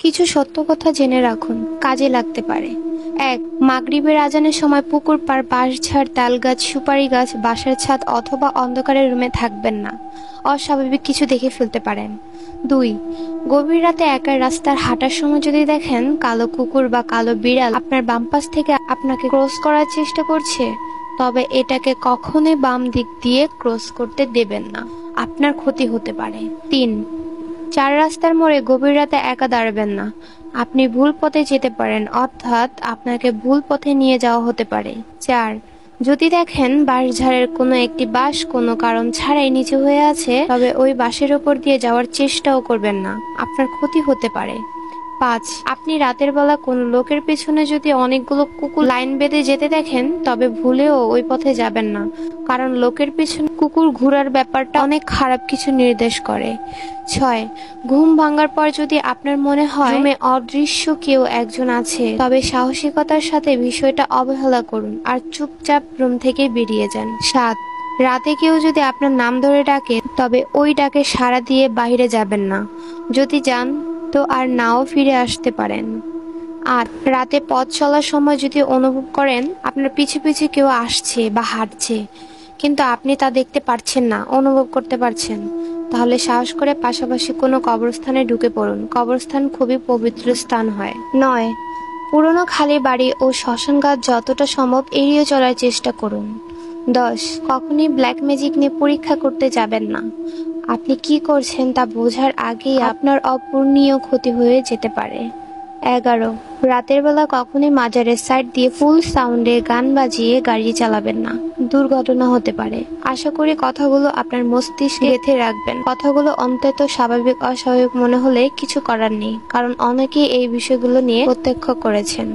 কিছু সত্য কথা জেনে রাখুন, কাজে লাগতে পারে। ১. মাগরিবের আজানের সময় পুকুর পাড়, বাঁশঝাড়, তালগাছ, সুপারি গাছ, বাসার ছাদ অথবা অন্ধকারের রুমে থাকবেন না। অস্বাভাবিক কিছু দেখে ফেলতে পারেন। ২. গভীর রাতে একা রাস্তার হাঁটার সময় যদি দেখেন কালো কুকুর বা কালো বিড়াল আপনার বাম পাশ থেকে আপনাকে ক্রস করার চেষ্টা করছে, তবে এটাকে কখনোই বাম দিক দিয়ে ক্রস করতে দেবেন না, আপনার ক্ষতি হতে পারে। ৩. চার রাস্তার মোড়ে গভীর রাতে একা দাঁড়াবেন না। আপনি ভুল পথে যেতে পারেন, অর্থাৎ আপনাকে ভুল পথে নিয়ে যাওয়া হতে পারে। ৪. যদি দেখেন বাঁশঝাড়ের কোনো একটি বাঁশ কোনো কারণ ছাড়াই নিচু হয়ে আছে, তবে ওই বাঁশের ওপর দিয়ে যাওয়ার চেষ্টাও করবেন না, আপনার ক্ষতি হতে পারে। ৫. আপনি রাতের বেলা কোনো লোকের পেছনে যদি অনেকগুলো কুকুর লাইন বেঁধে যেতে দেখেন, তবে ভুলেও ওই পথে যাবেন না, কারণ লোকের পেছনে কুকুর ঘোরার ব্যাপারটা অনেক খারাপ কিছু নির্দেশ করে। ৬. ঘুম ভাঙার পর যদি আপনার মনে হয় রুমে অদৃশ্য কেউ একজন আছে, তবে সাহসিকতার সাথে বিষয়টা অবহেলা করুন আর চুপচাপ রুম থেকে বেরিয়ে যান। ৭. রাতে কেউ যদি আপনার নাম ধরে ডাকে, তবে ওই ডাকে সাড়া দিয়ে বাইরে যাবেন না। যদি যান তো আর নাও ফিরে আসতে পারেন। ৮. রাতে পথ চলার সময় যদি অনুভব করেন আপনার পিছু পিছু কেউ আসছে বা হাঁটছে, কিন্তু আপনি তা দেখতে পারছেন না, অনুভব করতে পারছেন, তাহলে সাহস করে পাশাপাশি কোনো কবরস্থানে ঢুকে পড়ুন। কবরস্থান খুবই পবিত্র স্থান হয়। ৯. পুরনো খালি বাড়ি ও শ্মশানঘাট যতটা সম্ভব এড়িয়ে চলার চেষ্টা করুন। ১০. কখনই ব্ল্যাক ম্যাজিক নিয়ে পরীক্ষা করতে যাবেন না। আপনি কি করছেন তা বোঝার আগেই আপনার অপূরণীয় ক্ষতি হয়ে যেতে পারে। ১১. রাতের বেলা কখনই মাজারের সাইড দিয়ে ফুল সাউন্ডে গান বাজিয়ে গাড়ি চালাবেন না, দুর্ঘটনা হতে পারে। আশা করি কথাগুলো আপনার মস্তিষ্কে গেঁথে রাখবেন। কথাগুলো অন্তত স্বাভাবিক অস্বাভাবিক মনে হলে কিছু করার নেই, কারণ অনেকেই এই বিষয়গুলো নিয়ে প্রত্যক্ষ করেছেন।